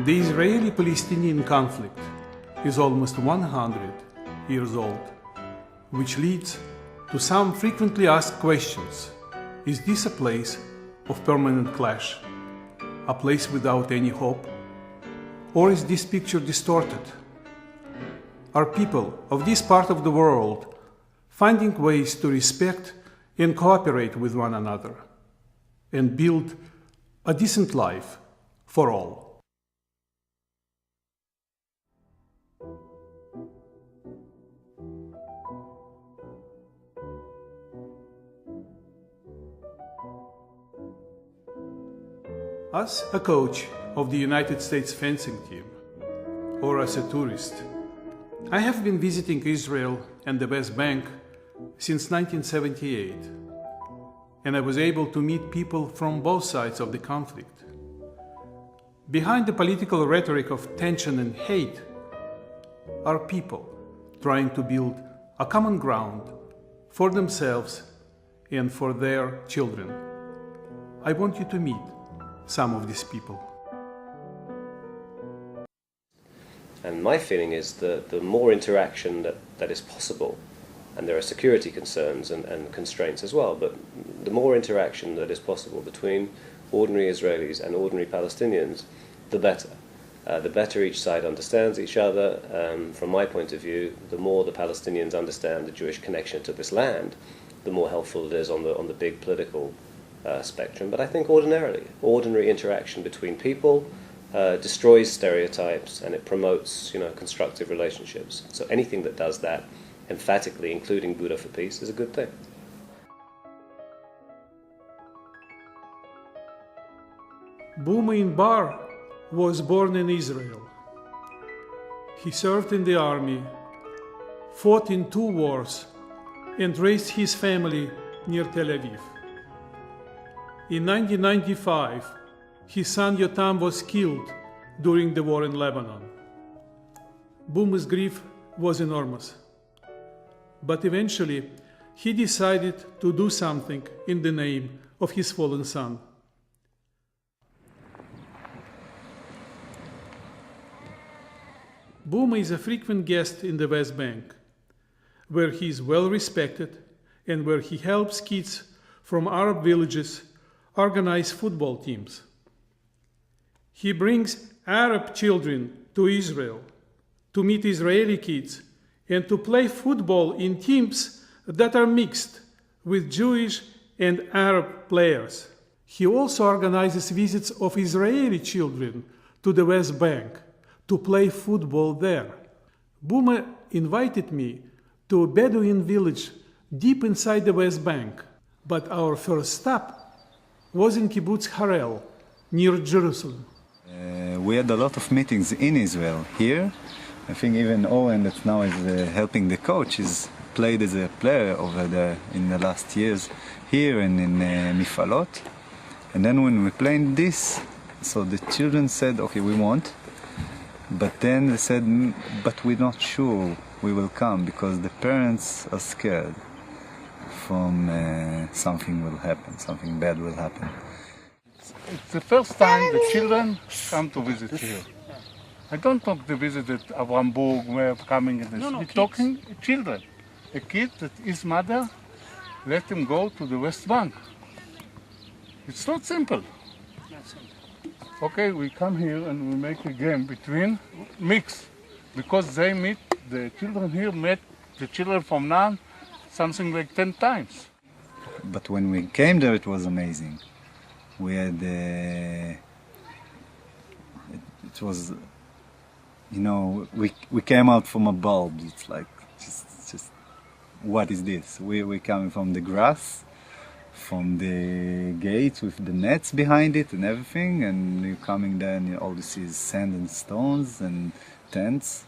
The Israeli-Palestinian conflict is almost 100 years old, which leads to some frequently asked questions. Is this a place of permanent clash? A place without any hope? Or is this picture distorted? Are people of this part of the world finding ways to respect and cooperate with one another and build a decent life for all? As a coach of the United States fencing team, or as a tourist, I have been visiting Israel and the West Bank since 1978, and I was able to meet people from both sides of the conflict. Behind the political rhetoric of tension and hate are people trying to build a common ground for themselves and for their children. I want you to meet some of these people. And my feeling is that the more interaction that is possible, and there are security concerns and constraints as well, but the more interaction that is possible between ordinary Israelis and ordinary Palestinians, the better. The better each side understands each other. From my point of view, the more the Palestinians understand the Jewish connection to this land, the more helpful it is on the big political spectrum. But I think ordinary interaction between people destroys stereotypes, and it promotes, constructive relationships. So anything that does that, emphatically, including Buddha for Peace, is a good thing. Boumain Bar was born in Israel. He served in the army, fought in 2 wars, and raised his family near Tel Aviv. In 1995, his son Yotam was killed during the war in Lebanon. Bouma's grief was enormous, but eventually he decided to do something in the name of his fallen son. Bouma is a frequent guest in the West Bank, where he is well respected and where he helps kids from Arab villages organize football teams. He brings Arab children to Israel to meet Israeli kids and to play football in teams that are mixed with Jewish and Arab players. He also organizes visits of Israeli children to the West Bank to play football there. Bouma invited me to a Bedouin village deep inside the West Bank, but our first stop was in Kibbutz Harel, near Jerusalem. We had a lot of meetings in Israel here. I think even Owen, that now is helping the coach, is played as a player over there in the last years here and in Mifalot. And then when we played this, so the children said, okay, we want. But then they said, but we're not sure we will come because the parents are scared from something will happen, something bad will happen. It's the first time the children come to visit here. I don't talk the visit at Avram Burg, where coming in this. We're talking children. A kid that his mother let him go to the West Bank. It's not simple. Okay, we come here and we make a game between mix, because they meet, the children here met the children from Nan something like 10 times. But when we came there, it was amazing. We had, it was, we came out from a bulb. It's like, just what is this? We're coming from the grass, from the gates with the nets behind it and everything, and you're coming there and all you see is sand and stones and tents.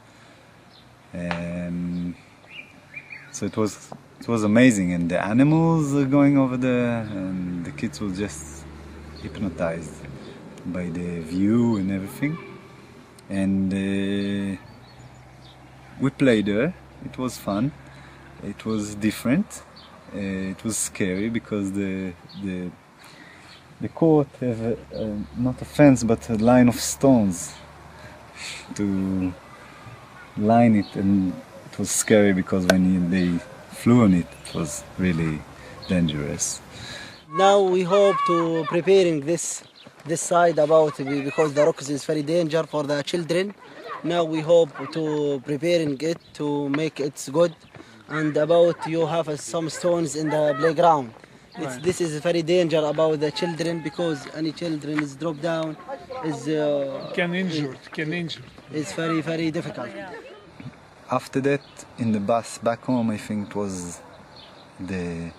So it was amazing, and the animals are going over there, and the kids were just hypnotized by the view and everything. And we played there. It was fun. It was different. It was scary because the court have not a fence but a line of stones to line it, and it was scary because when they flew on it, it was really dangerous. Now we hope to preparing this side about because the rocks is very dangerous for the children. Now we hope to preparing it to make it good, and about you have some stones in the playground. This is very dangerous about the children because any children is drop down is Can injure. It's very difficult. After that, in the bus back home, I think it was the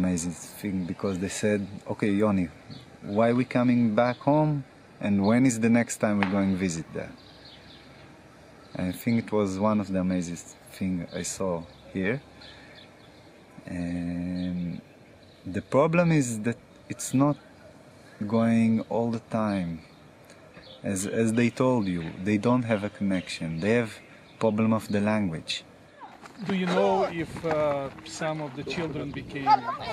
amazing thing because they said, "Okay, Yoni, why are we coming back home, and when is the next time we're going to visit there?" And I think it was one of the amazing things I saw here. And the problem is that it's not going all the time. As they told you, they don't have a connection. They have problem of the language. Do you know if some of the children became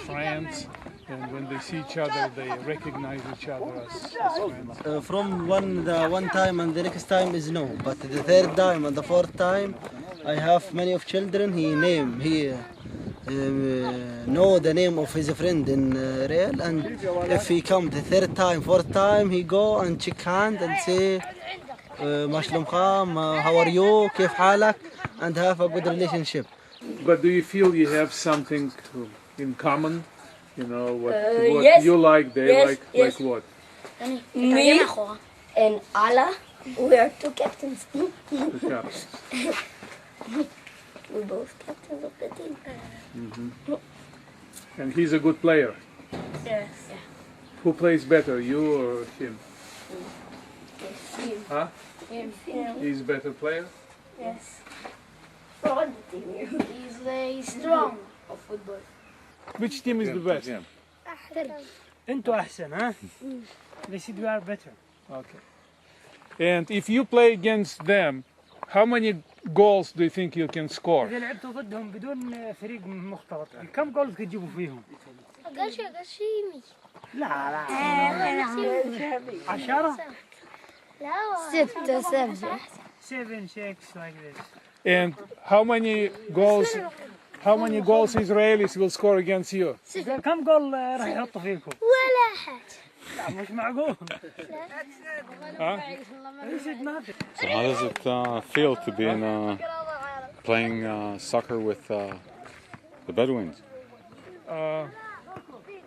friends, and when they see each other, they recognize each other as friends? From one time and the next time is no, but the third time and the fourth time, I have many of children. He know the name of his friend in real, and if he come the third time, fourth time, he go and shake hand and say, "ما شلونك? How are you? كيف حالك?" and have a good relationship. But do you feel you have something in common? You know, what yes. you like, they Yes, like, yes. like what? Me and Allah, we are two captains. The captains. We're both captains of the team. And he's a good player. Yes. Who plays better, you or him? Huh? Him. He's a better player? Yes. For all the team. He's very strong of football. Which team is the best? انتوا احسن ها؟ They said we are better. Okay. And if you play against them, how many goals do you think you can score? إذا لعبتوا ضدهم بدون فريق مختلط كم جول بدك تجيبوا فيهم؟ أقل شيء 100. لا 10 لا 6 7 7 6 like this. And how many goals Israelis will score against you? كم جول راح يحطوا فيكم؟ ولا حاجة. لا مش معقول. Huh? This is nothing. So how does it feel to be playing soccer with the Bedouins?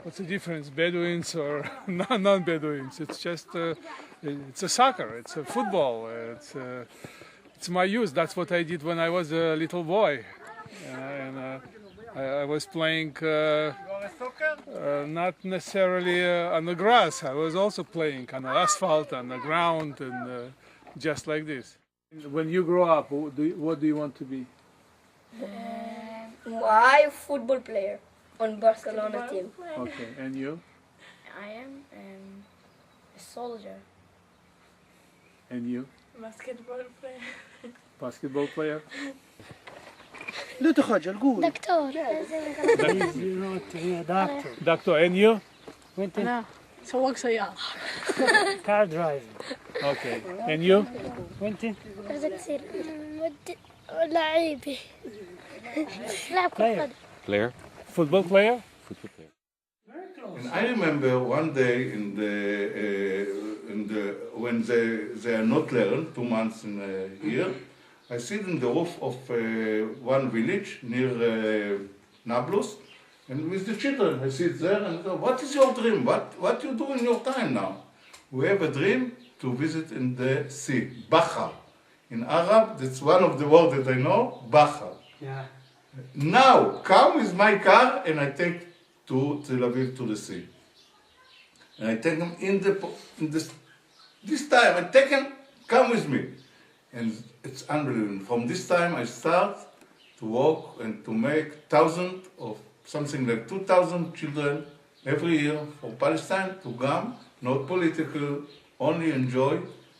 What's the difference, Bedouins or non-Bedouins? It's just, it's a soccer, it's a football, it's my youth. That's what I did when I was a little boy. And I was playing not necessarily on the grass. I was also playing on the asphalt, on the ground, and just like this. When you grow up, what do you want to be? Why football player on Barcelona team? Okay, and you? I am a soldier. And you? Basketball player. Basketball player? لا تخجل قول. دكتور. Doctor, and you? وانت؟ أنا سواق سيارة. Car driving. Okay, and you? وانت؟ لعيبي. لاعب كرة قدم. Player? Football player? Football player. And I remember one day when they are not learn 2 months in a year, I sit in the roof of one village near Nablus, and with the children I sit there and go, "What is your dream? What you do in your time now?" We have a dream to visit in the sea, Bahar. In Arab, that's one of the words that I know, Bahar. Yeah. Now, come with my car and I take to Tel Aviv to the sea. And I take them this time, I take them, come with me. And it's unbelievable. From this time I start to walk and to make thousands of something like 2,000 children every year from Palestine to Gam, not political, only enjoy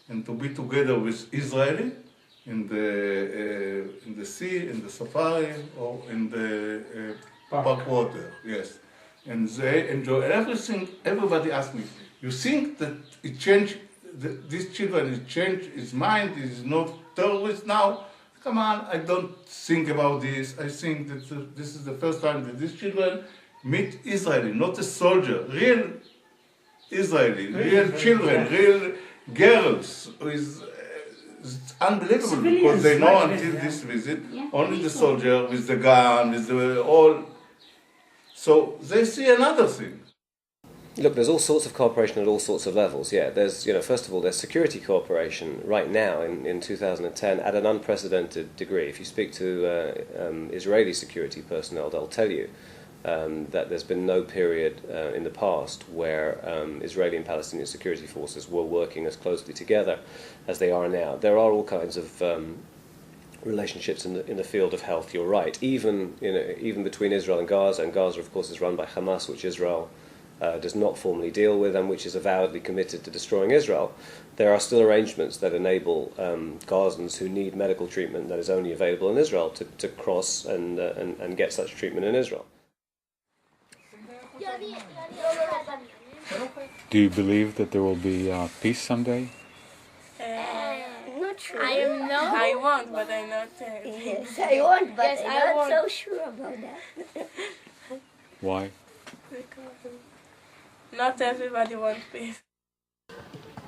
and to be together with Israeli in the sea, in the safari, or in the backwater. Yes, and they enjoy everything. Everybody asks me, "You think that it changed these children is changed his mind, he's not terrorist now. Come on, I don't think about this. I think that this is the first time that these children meet Israeli, not a soldier, real Israeli, real children, real girls. It's unbelievable because they know until this visit only the soldier with the gun, with the all. So they see another thing. Look, there's all sorts of cooperation at all sorts of levels. Yeah, there's, first of all, there's security cooperation right now in 2010 at an unprecedented degree. If you speak to Israeli security personnel, they'll tell you that there's been no period in the past where Israeli and Palestinian security forces were working as closely together as they are now. There are all kinds of relationships in the field of health. You're right, even between Israel and Gaza, of course, is run by Hamas, which Israel does not formally deal with and which is avowedly committed to destroying Israel. There are still arrangements that enable Gazans who need medical treatment that is only available in Israel to cross and get such treatment in Israel. Do you believe that there will be peace someday? Not sure. I want, but I'm not. Yes, I want, but Yes, I I'm want. not so sure about that. Why? Because not everybody wants peace.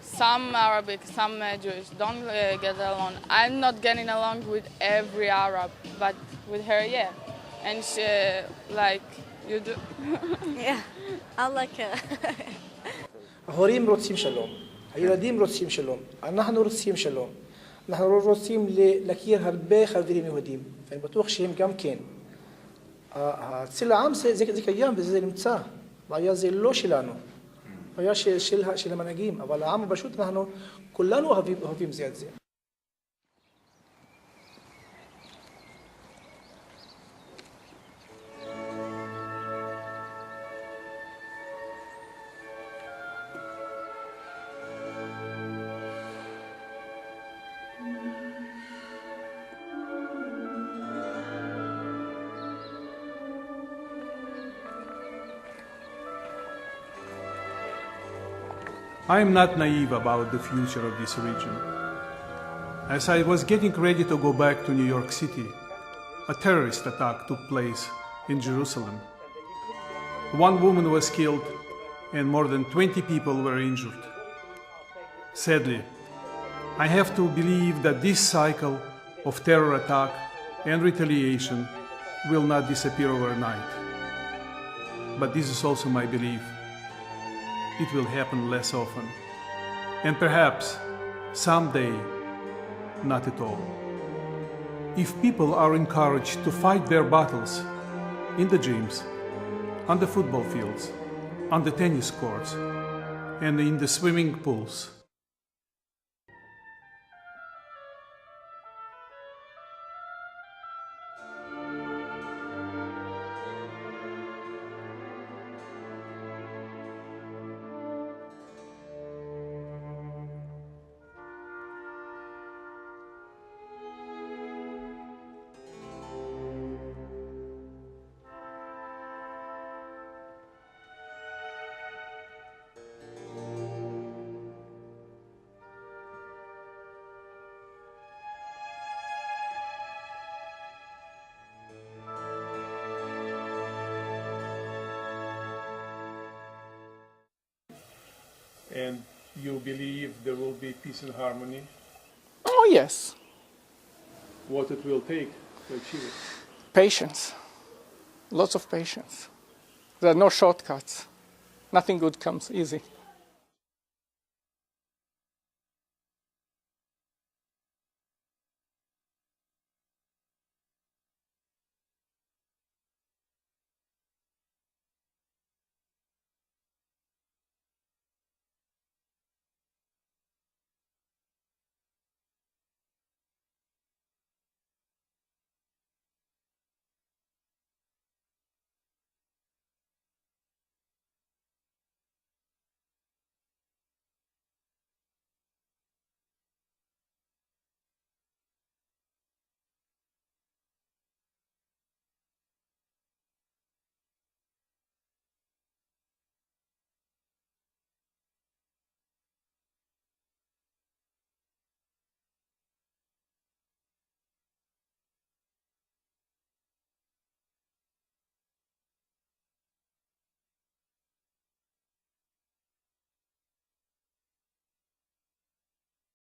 Some Arabic, some Jewish don't get along. I'm not getting along with every Arab, but with her, yeah. And she, like, you do. Yeah, I like her. ההורים רוצים שלום, הילדים רוצים שלום, אנחנו רוצים שלום. אנחנו רוצים להכיר הרבה חברים יהודים, ואני בטוח שהם גם כן. אצל העם זה קיים וזה נמצא, הבעיה זה לא שלנו, הבעיה של המנהיגים, אבל העם פשוט אנחנו כולנו אוהבים זה את זה. I am not naive about the future of this region. As I was getting ready to go back to New York City, a terrorist attack took place in Jerusalem. One woman was killed and more than 20 people were injured. Sadly, I have to believe that this cycle of terror attack and retaliation will not disappear overnight. But this is also my belief. It will happen less often, and perhaps someday not at all. If people are encouraged to fight their battles in the gyms, on the football fields, on the tennis courts, and in the swimming pools, and you believe there will be peace and harmony? Oh yes, What it will take to achieve it? patience, lots of patience. There are no shortcuts. Nothing good comes easy.